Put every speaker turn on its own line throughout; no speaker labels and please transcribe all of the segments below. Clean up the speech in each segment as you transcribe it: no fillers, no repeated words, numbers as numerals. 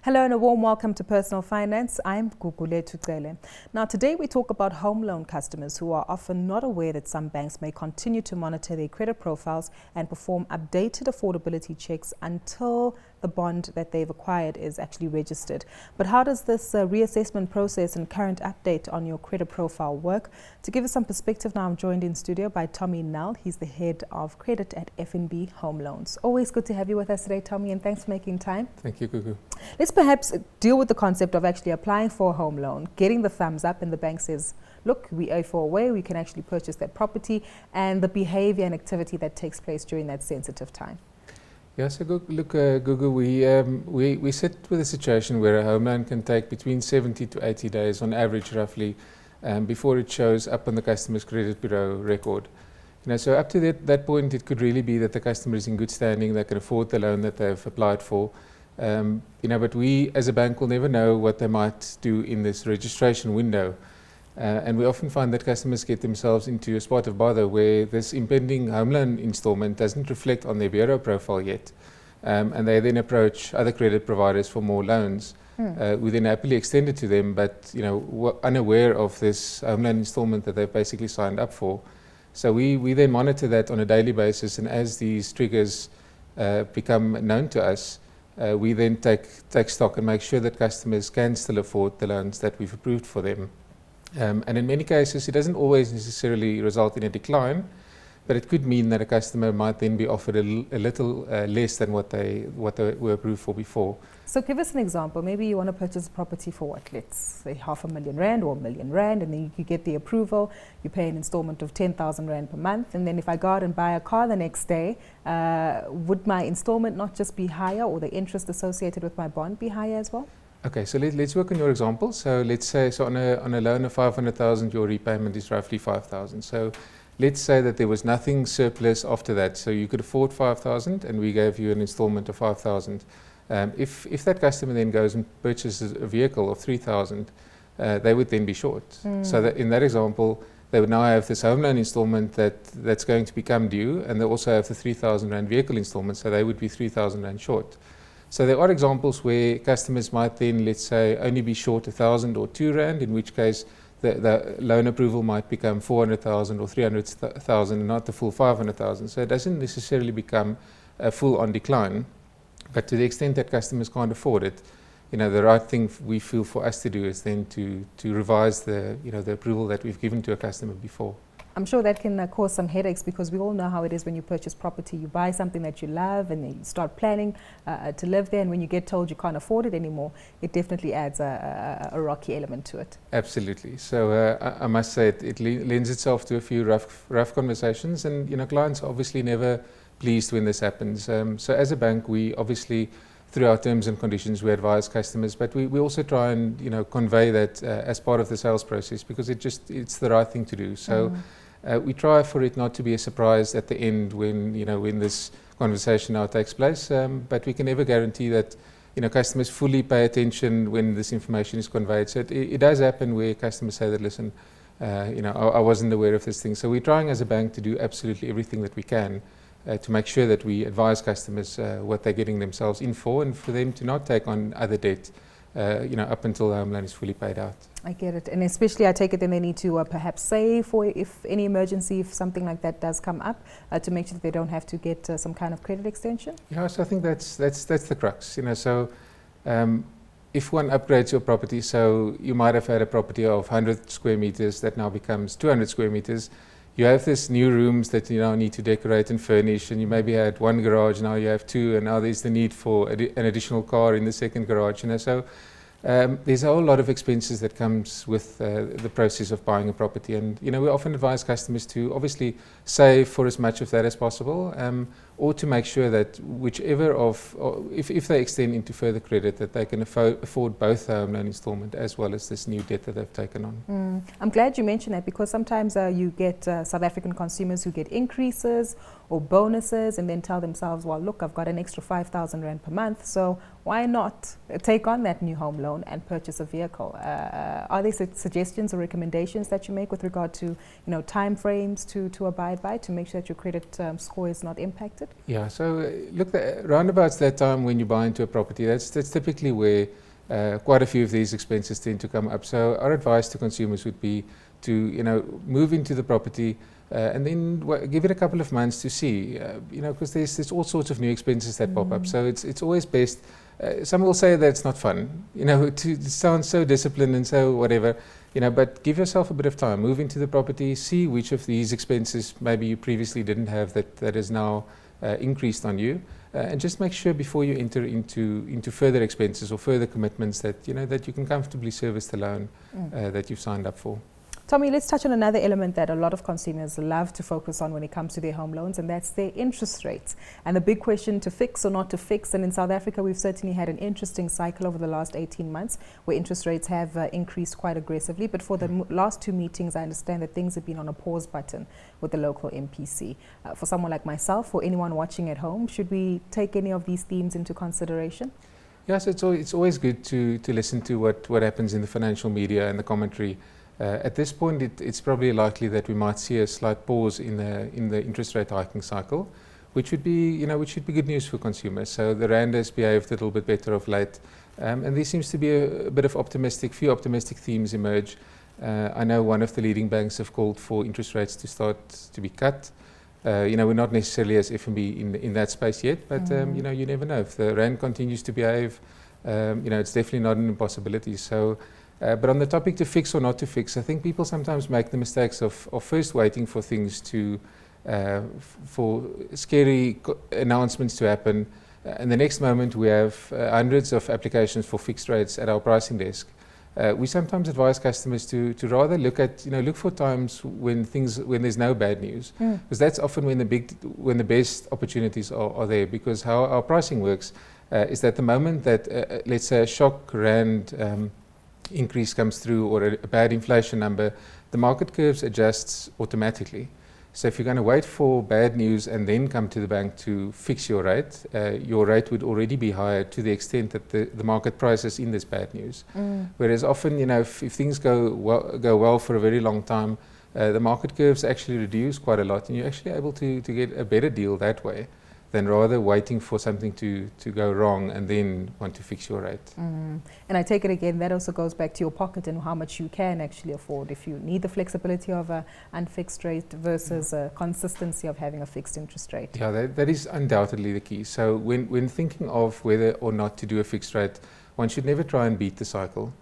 Hello and a warm welcome to Personal Finance. I'm Gugulethu Cele. Now today we talk about home loan customers who are often not aware that some banks may continue to monitor their credit profiles and perform updated affordability checks until the bond that they've acquired is actually registered. But how does this reassessment process and current update on your credit profile work? To give us some perspective now, I'm joined in studio by Tommy Nel. He's the head of credit at FNB Home Loans. Always good to have you with us today, Tommy, and thanks for making time.
Thank you, Gugu.
Let's perhaps deal with the concept of actually applying for a home loan, getting the thumbs up, and the bank says, look, we A4 we can actually purchase that property, and the behavior and activity that takes place during that sensitive time.
Yeah, so Gugu, we sit with a situation where a home loan can take between 70 to 80 days on average, roughly, before it shows up on the customer's credit bureau record. So up to that point, it could really be that the customer is in good standing, they can afford the loan that they've applied for. But we as a bank will never know what they might do in this registration window. And we often find that customers get themselves into a spot of bother where this impending home loan installment doesn't reflect on their bureau profile yet. And they then approach other credit providers for more loans. We then happily extend it to them, but unaware of this home loan installment that they've basically signed up for. So we then monitor that on a daily basis, and as these triggers become known to us, we then take stock and make sure that customers can still afford the loans that we've approved for them. And in many cases, it doesn't always necessarily result in a decline, but it could mean that a customer might then be offered a little less than what they were approved for before.
So give us an example. Maybe you want to purchase a property for what? Let's say R500,000 or R1,000,000, and then you get the approval. You pay an installment of 10,000 Rand per month, and then if I go out and buy a car the next day, would my installment not just be higher, or the interest associated with my bond be higher as well?
Okay, so let's work on your example. So let's say on a loan of 500,000, your repayment is roughly 5,000. So let's say that there was nothing surplus after that. So you could afford 5,000, and we gave you an installment of 5,000. If that customer then goes and purchases a vehicle of 3,000, they would then be short. So that in that example, they would now have this home loan installment that's going to become due, and they also have the 3,000 Rand vehicle installment, so they would be 3,000 Rand short. So there are examples where customers might then, let's say, only be short 1,000 or 2 Rand, in which case the loan approval might become 400,000 or 300,000 and not the full 500,000. So it doesn't necessarily become a full-on decline, but to the extent that customers can't afford it, the right thing we feel for us to do is then to revise the approval that we've given to a customer before.
I'm sure that can cause some headaches, because we all know how it is when you purchase property. You buy something that you love, and then you start planning to live there, and when you get told you can't afford it anymore, it definitely adds a rocky element to it.
Absolutely. So I must say it lends itself to a few rough conversations, and clients are obviously never pleased when this happens. So as a bank, we obviously, through our terms and conditions, we advise customers, but we also try and convey that as part of the sales process, because it's the right thing to do. So we try for it not to be a surprise at the end when this conversation now takes place, but we can never guarantee that customers fully pay attention when this information is conveyed. So it does happen where customers say that, listen, I wasn't aware of this thing. So we're trying as a bank to do absolutely everything that we can to make sure that we advise customers what they're getting themselves in for, and for them to not take on other debt up until the home loan is fully paid out.
I get it. And especially I take it then they need to perhaps save for if any emergency, if something like that does come up, to make sure that they don't have to get some kind of credit extension? Yeah,
so I think that's the crux. So if one upgrades your property, so you might have had a property of 100 square meters that now becomes 200 square meters. You have this new rooms that you now need to decorate and furnish, and you maybe had one garage, now you have two, and now there's the need for an additional car in the second garage. So there's a whole lot of expenses that comes with the process of buying a property, and we often advise customers to obviously save for as much of that as possible, or to make sure that whichever if they extend into further credit, that they can afford both the home loan installment as well as this new debt that they've taken on.
I'm glad you mentioned that, because sometimes you get South African consumers who get increases or bonuses and then tell themselves, well, look, I've got an extra 5,000 Rand per month, so why not take on that new home loan and purchase a vehicle? Are there suggestions or recommendations that you make with regard to time frames to abide by to make sure that your credit score is not impacted?
Yeah, so look, roundabouts that time when you buy into a property, that's typically where quite a few of these expenses tend to come up. So our advice to consumers would be to move into the property and then give it a couple of months to see, because there's all sorts of new expenses that pop up. So it's always best. Some will say that it's not fun, it sounds so disciplined and so whatever, but give yourself a bit of time. Move into the property, see which of these expenses maybe you previously didn't have that is now increased on you, and just make sure before you enter into further expenses or further commitments that that you can comfortably service the loan that you've signed up for.
Tommy, let's touch on another element that a lot of consumers love to focus on when it comes to their home loans, and that's their interest rates. And the big question, to fix or not to fix. And in South Africa, we've certainly had an interesting cycle over the last 18 months where interest rates have increased quite aggressively. But for the last two meetings, I understand that things have been on a pause button with the local MPC. For someone like myself, or anyone watching at home, should we take any of these themes into consideration?
Yes, it's always good to listen to what happens in the financial media and the commentary. At this point, it's probably likely that we might see a slight pause in the interest rate hiking cycle, which should be good news for consumers. So the rand has behaved a little bit better of late, and there seems to be a bit of few optimistic themes emerge. I know one of the leading banks have called for interest rates to start to be cut. We're not necessarily as FNB in that space yet, but you never know. If the rand continues to behave, it's definitely not an impossibility. So. But on the topic to fix or not to fix, I think people sometimes make the mistakes of first waiting for things for scary announcements to happen, and the next moment we have hundreds of applications for fixed rates at our pricing desk. We sometimes advise customers to rather look for times when there's no bad news, because that's often when the best opportunities are there. Because how our pricing works is that the moment that let's say a shock rand increase comes through or a bad inflation number, the market curves adjusts automatically. So if you're going to wait for bad news and then come to the bank to fix your rate would already be higher to the extent that the market prices in this bad news. Whereas often, if things go well for a very long time, the market curves actually reduce quite a lot, and you're actually able to get a better deal that way than rather waiting for something to go wrong and then want to fix your rate.
And I take it again, that also goes back to your pocket and how much you can actually afford. If you need the flexibility of an unfixed rate versus a consistency of having a fixed interest rate.
Yeah, that is undoubtedly the key. So when thinking of whether or not to do a fixed rate, one should never try and beat the cycle.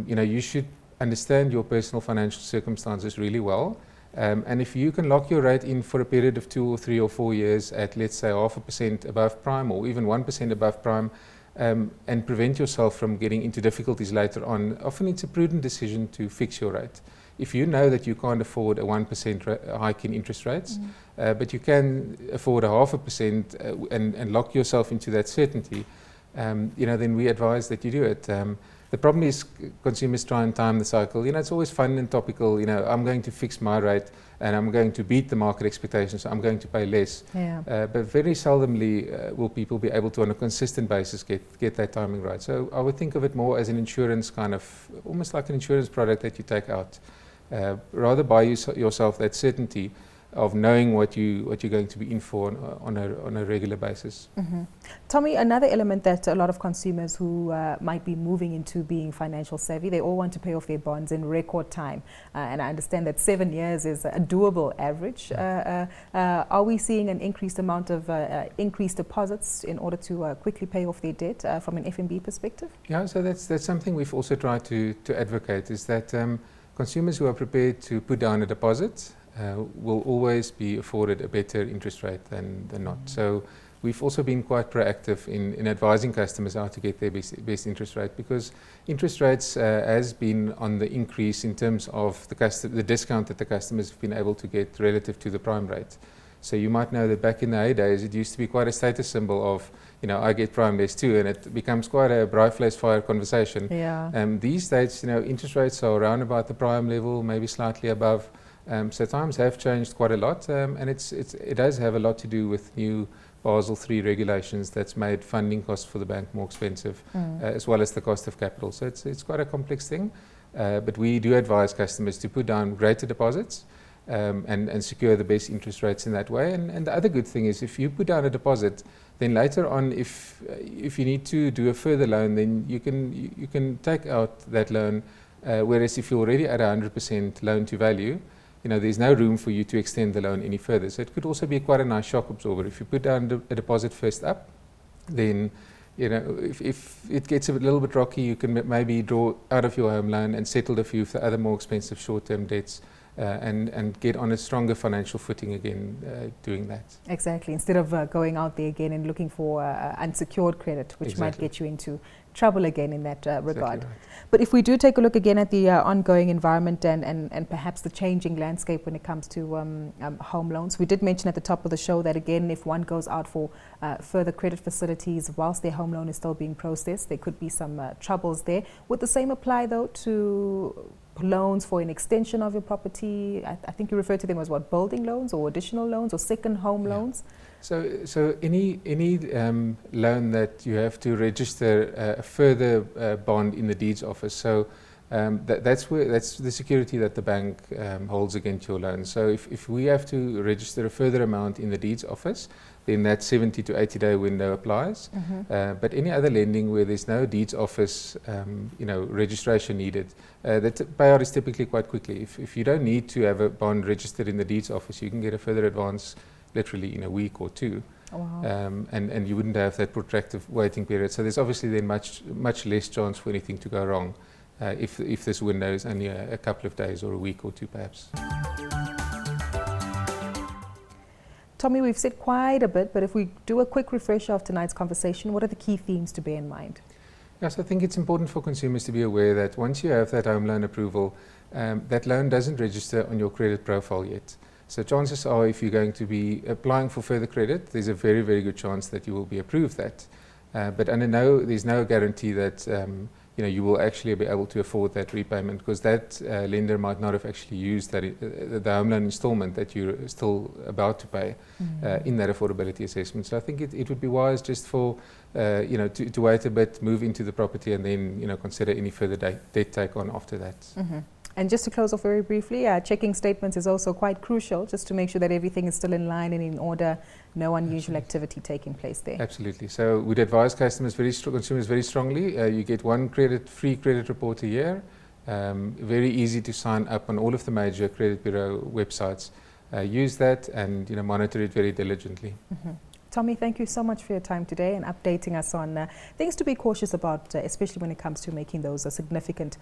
You should understand your personal financial circumstances really well. And if you can lock your rate in for a period of 2 or 3 or 4 years at, let's say, 0.5% above prime or even 1% above prime, and prevent yourself from getting into difficulties later on, often it's a prudent decision to fix your rate. If you know that you can't afford a 1% hike in interest rates, but you can afford a 0.5% and lock yourself into that certainty, then we advise that you do it. The problem is consumers try and time the cycle. It's always fun and topical. I'm going to fix my rate and I'm going to beat the market expectations. So I'm going to pay less. But very seldomly will people be able to, on a consistent basis, get that timing right. So I would think of it more as an insurance almost like an insurance product that you take out. Rather buy yourself that certainty of knowing what you're going to be in for on a regular basis.
Tommy, another element that a lot of consumers who might be moving into being financial savvy, they all want to pay off their bonds in record time. And I understand that 7 years is a doable average. Are we seeing an increased amount of increased deposits in order to quickly pay off their debt from an FNB perspective?
Yeah, so that's something we've also tried to advocate, is that consumers who are prepared to put down a deposit will always be afforded a better interest rate than not. So we've also been quite proactive in advising customers how to get their best interest rate, because interest rates has been on the increase in terms of the discount that the customers have been able to get relative to the prime rate. So you might know that back in the heydays, it used to be quite a status symbol of, I get prime less too, and it becomes quite a fire conversation.
Yeah.
These days, interest rates are around about the prime level, maybe slightly above. So times have changed quite a lot, and it does have a lot to do with new Basel III regulations that's made funding costs for the bank more expensive, as well as the cost of capital. So it's quite a complex thing, but we do advise customers to put down greater deposits and secure the best interest rates in that way. And the other good thing is, if you put down a deposit, then later on, if you need to do a further loan, then you can take out that loan. Whereas if you're already at 100% loan to value, there's no room for you to extend the loan any further. So it could also be quite a nice shock absorber. If you put down a deposit first up, then if it gets a little bit rocky, you can maybe draw out of your home loan and settle a few of the other more expensive short-term debts. And get on a stronger financial footing again doing that.
Exactly, instead of going out there again and looking for unsecured credit, which might get you into trouble again in that regard.
Exactly right.
But if we do take a look again at the ongoing environment and perhaps the changing landscape when it comes to home loans, we did mention at the top of the show that, again, if one goes out for further credit facilities whilst their home loan is still being processed, there could be some troubles there. Would the same apply, though, to loans for an extension of your property? I think you referred to them as what, building loans or additional loans or second home loans?
So any loan that you have to register a further bond in the deeds office. So that's the security that the bank holds against your loan. So if we have to register a further amount in the deeds office, then that 70 to 80 day window applies. But any other lending where there's no deeds office, registration needed, the payout is typically quite quickly. If you don't need to have a bond registered in the deeds office, you can get a further advance literally in a week or two.
Wow.
And you wouldn't have that protracted waiting period. So there's obviously then much less chance for anything to go wrong if this window is only a couple of days or a week or two perhaps.
Tommy, we've said quite a bit, but if we do a quick refresher of tonight's conversation, what are the key themes to bear in mind?
Yes, I think it's important for consumers to be aware that once you have that home loan approval, that loan doesn't register on your credit profile yet. So chances are, if you're going to be applying for further credit, there's a very, very good chance that you will be approved that. But there's no guarantee that you will actually be able to afford that repayment, because that lender might not have actually used that the home loan installment that you're still about to pay in that affordability assessment. So I think it would be wise just for to wait a bit, move into the property, and then consider any further debt take on after that.
And just to close off very briefly, checking statements is also quite crucial, just to make sure that everything is still in line and in order, no unusual activity taking place there.
Absolutely. So we'd advise consumers very strongly. You get one free credit report a year. Very easy to sign up on all of the major credit bureau websites. Use that and monitor it very diligently.
Tommy, thank you so much for your time today and updating us on things to be cautious about, especially when it comes to making those significant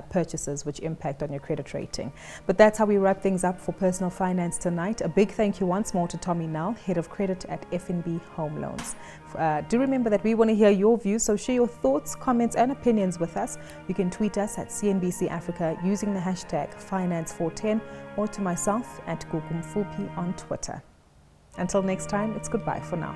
purchases which impact on your credit rating. But that's how we wrap things up for Personal Finance tonight. A big thank you once more to Tommy Nel, Head of Credit at FNB Home Loans. Do remember that we want to hear your views, so share your thoughts, comments and opinions with us. You can tweet us at CNBC Africa using the hashtag Finance410, or to myself at Gugulethu on Twitter. Until next time, it's goodbye for now.